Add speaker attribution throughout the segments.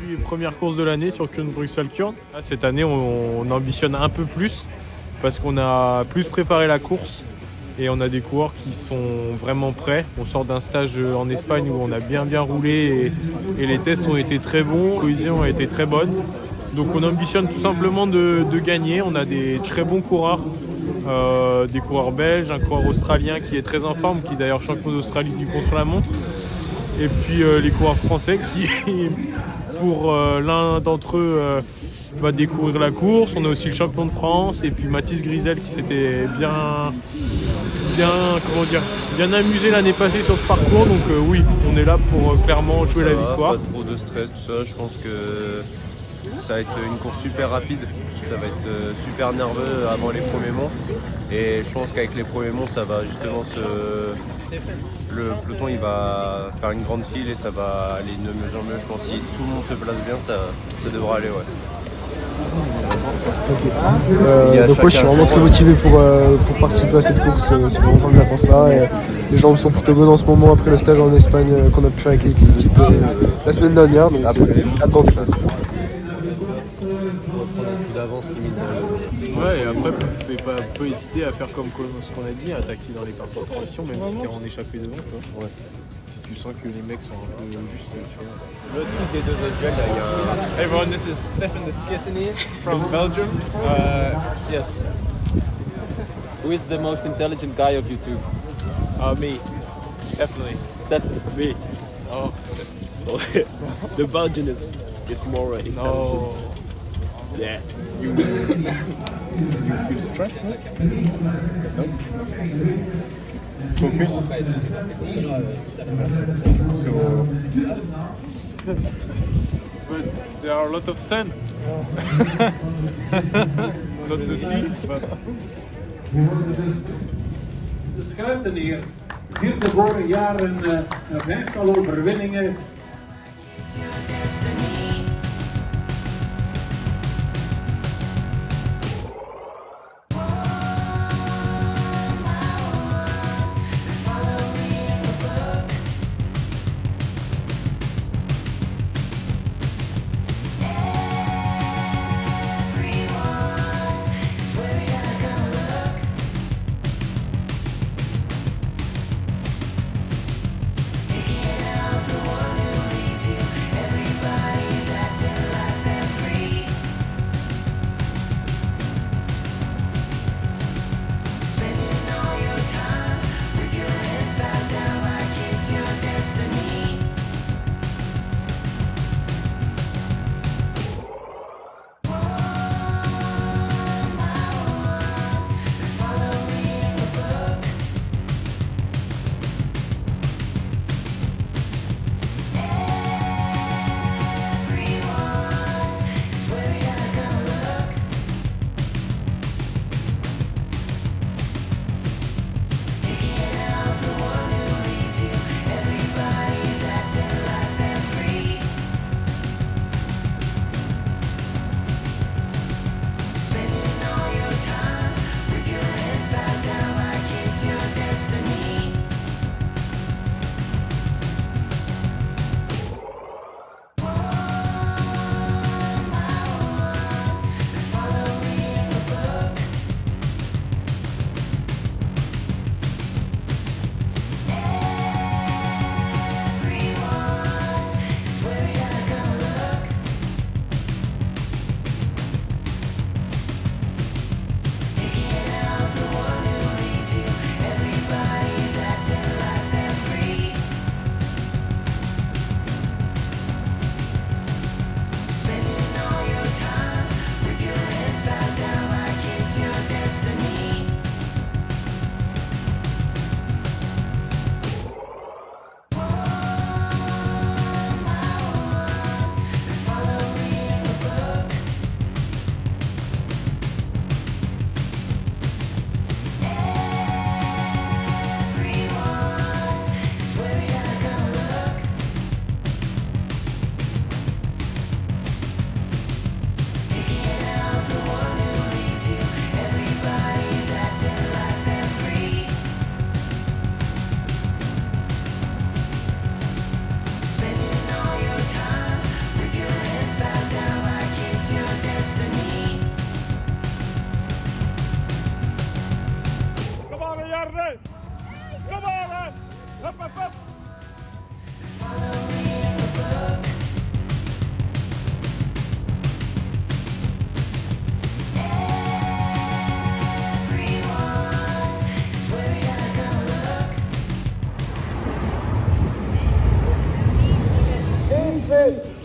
Speaker 1: les premières courses de l'année sur Kuurne-Bruxelles-Kurn. Cette année, on ambitionne un peu plus parce qu'on a plus préparé la course et on a des coureurs qui sont vraiment prêts. On sort d'un stage en Espagne où on a bien roulé et les tests ont été très bons, la cohésion a été très bonne. Donc on ambitionne tout simplement de gagner. On a des très bons coureurs, des coureurs belges, un coureur australien qui est très en forme, qui est d'ailleurs champion d'Australie du contre-la-montre. Et puis les coureurs français qui, pour l'un d'entre eux, va découvrir la course. On a aussi le champion de France et puis Mathis Grisel qui s'était bien amusé l'année passée sur ce parcours. Donc oui, on est là pour clairement jouer la victoire.
Speaker 2: Pas trop de stress, tout ça. Je pense que ça va être une course super rapide. Ça va être super nerveux avant les premiers monts. Et je pense qu'avec les premiers monts, ça va justement le peloton il va faire une grande file et ça va aller de mieux en mieux. Je pense que si tout le monde se place bien, ça devra aller. Ouais.
Speaker 3: Donc moi je suis vraiment très motivé pour participer à cette course. C'est vraiment très bien pour ça. Et les jambes sont plutôt bonnes en ce moment après le stage en Espagne qu'on a pu faire avec l'équipe la semaine dernière. Donc hâte d'en faire.
Speaker 1: Ouais, et après, vous ne pouvez pas hésiter à faire comme ce qu'on a dit, à attaquer dans les cartes de transition, même si t'es en échappé devant, tu vois. Ouais. Si tu sens que les mecs sont un peu juste, tu vois.
Speaker 2: Le truc des deux autres duels, là, il y a un...
Speaker 4: Hey everyone, this is Stefan the Skittany from Belgium. Yes.
Speaker 5: Who is the most intelligent guy of you two?
Speaker 4: Me. Definitely.
Speaker 5: Stefan.
Speaker 4: Me. Oh. The Belgian is more intelligent.
Speaker 1: No.
Speaker 4: Yeah.
Speaker 1: You feel stressed? No? Focus. So, but there are a lot of sand. Not to see, but
Speaker 6: De Schuiteneer vierde vorig jaar een vijftal overwinningen.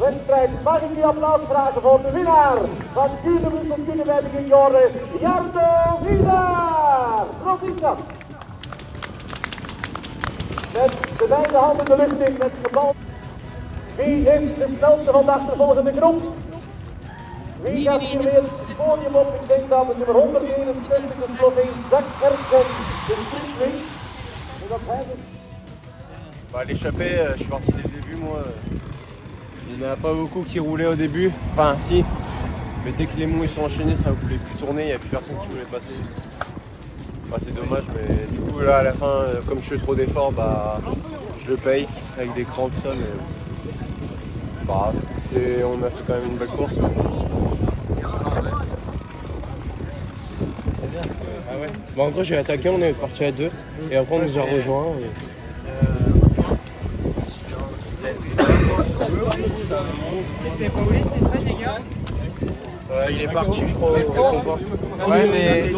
Speaker 6: wedstrijd. Mag ik u applaus vragen voor de winnaar van Kuurne Brussel Kuurne bij de junioren, Jarno Wiedaar. Proficiat. Met de beide handen de lucht in met gebal. Wie is de snelste van de achtervolgende groep? Wie gaat hier weer het podium op? Ik denk dat het nummer 161 de Sloveen Zak Ercen de sprint wint. En dat hij dus...
Speaker 2: Bah, l'échappée, je suis parti dès le début moi. Il n'y en a pas beaucoup qui roulaient au début, enfin si. Mais dès que les monts ils sont enchaînés, ça ne voulait plus tourner, il n'y a plus personne qui voulait passer. Bah, c'est dommage, mais du coup là à la fin, comme je fais trop d'efforts, bah, je le paye avec des crampes tout ça, mais c'est pas grave. On a fait quand même une belle course. C'est bien. Ah ouais. Bon, en gros j'ai attaqué, on est parti à 2 et après on nous a rejoints.
Speaker 7: C'est Paulus, Stéphane, les gars.
Speaker 2: Il est parti, je crois. Ouais, mais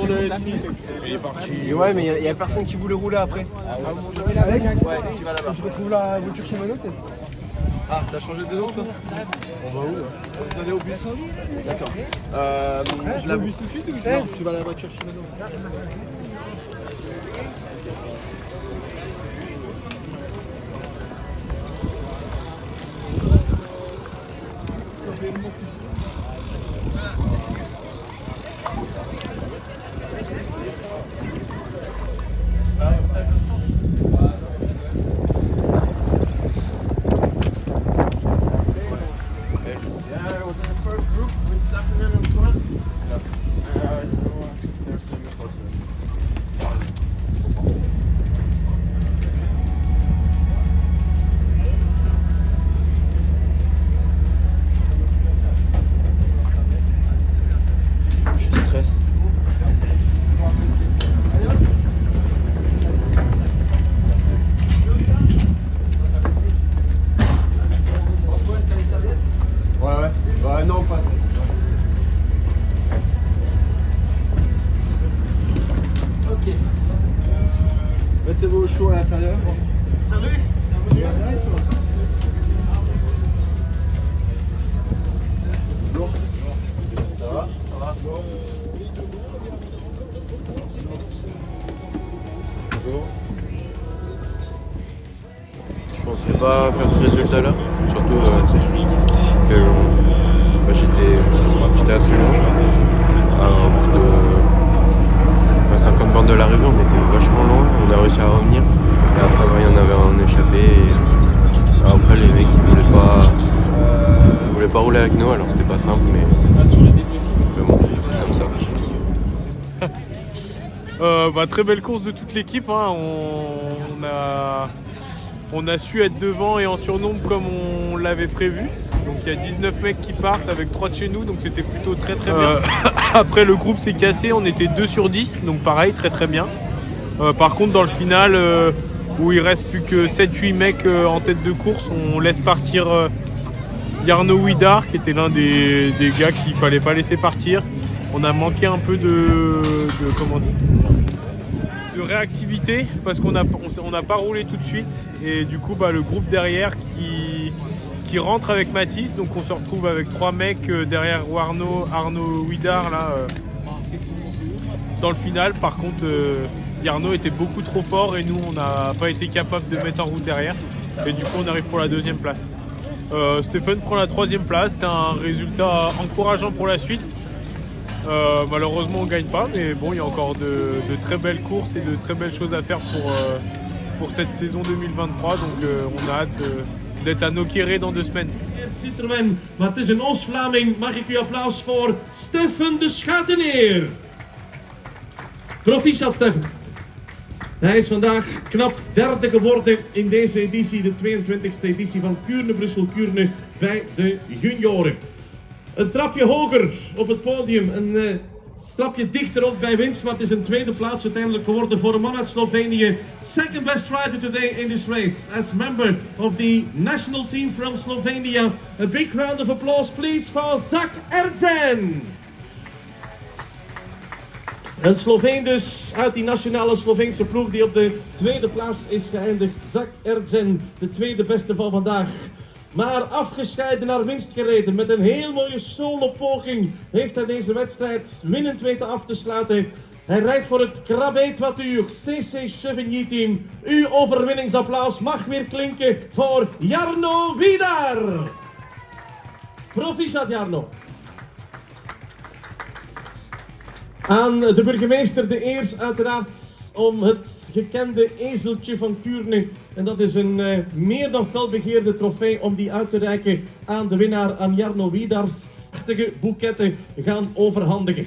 Speaker 2: il est parti. Ouais, mais il y a personne qui voulait rouler après. Ouais, tu vas là-bas.
Speaker 3: Je retrouve la voiture chez Mano peut-être.
Speaker 2: Ah, t'as changé de vélo toi?
Speaker 3: On va où là?
Speaker 2: On va aller au bus. D'accord.
Speaker 3: Je vais au bus tout de suite ou non, tu vas à la voiture chez Mano?
Speaker 2: Non, pas.
Speaker 3: Ok. Mettez-vous au chaud à l'intérieur. Salut.
Speaker 2: Ça va? Bonjour. Je pensais pas faire ce résultat-là, surtout que j'étais assez loin. À 50 bornes de l'arrivée, on était vachement loin, on a réussi à revenir. Et après, il y en avait un échappé. Et après, les mecs ils voulaient pas rouler avec nous, alors c'était pas simple, mais bon, c'est comme ça.
Speaker 1: Très belle course de toute l'équipe. Hein. On a su être devant et en surnombre comme on l'avait prévu. Donc il y a 19 mecs qui partent avec 3 de chez nous, donc c'était plutôt très bien. Après le groupe s'est cassé, on était 2 sur 10, donc pareil, très bien. Par contre dans le final, où il reste plus que 7-8 mecs en tête de course, on laisse partir Jarno Wiedaar, qui était l'un des gars qu'il fallait pas laisser partir. On a manqué un peu de réactivité parce qu'on n'a pas roulé tout de suite, et du coup le groupe derrière qui rentre avec Mathis, donc on se retrouve avec 3 mecs derrière Arno Wiedaar là, dans le final. Par contre Jarno était beaucoup trop fort et nous on n'a pas été capable de mettre en route derrière, et du coup on arrive pour la 2e place. Stéphane prend la 3e place, c'est un résultat encourageant pour la suite. Malheureusement on ne gagne pas, mais bon, il y a encore de très belles courses et de très belles choses à faire pour cette saison 2023, donc on a hâte d'être à Nokere dans 2 semaines.
Speaker 6: Citroën, maar het is een Oost-Vlaming. Mag ik u applaus voor Stefan de Schuiteneer. Proficiat Stefan. Hij is vandaag knap 3e geworden in deze editie, de 22e editie van Kuurne Brussel Kuurne bij de junioren. Een trapje hoger op het podium, een stapje dichter ook bij winst, maar het is een 2e plaats uiteindelijk geworden voor een man uit Slovenië. Second best rider today in this race as member of the national team from Slovenia. A big round of applause please for Zak Ercen. Een Sloveen dus uit die nationale Sloveense ploeg die op de 2e plaats is geëindigd. Zak Ercen, de 2e beste van vandaag. maar afgescheiden naar winst gereden. Met een heel mooie solo-poging heeft hij deze wedstrijd winnend weten af te sluiten. Hij rijdt voor het Krabbe Toiture CC Chevigny team. Uw overwinningsapplaus mag weer klinken voor Jarno Widar. Proficiat Jarno. Aan de burgemeester de eer uiteraard om het gekende ezeltje van Kuurne. En dat is een meer dan felbegeerde trofee om die uit te reiken aan de winnaar, aan Jarno Widar. Prachtige boeketten gaan overhandigen.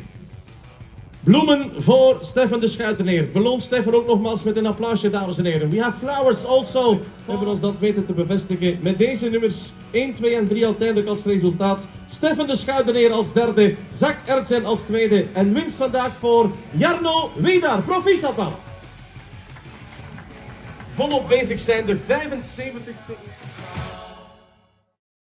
Speaker 6: Bloemen voor Stefan de Schuiteneer. Beloon Stefan ook nogmaals met een applausje, dames en heren. We have flowers also. We hebben ons dat weten te bevestigen met deze nummers 1, 2 en 3 uiteindelijk als resultaat. Stefan de Schuiteneer als derde, Zak Ertsen als tweede. En winst vandaag voor Jarno Widar. Proficiat dan. Volop bezig zijn de 75ste.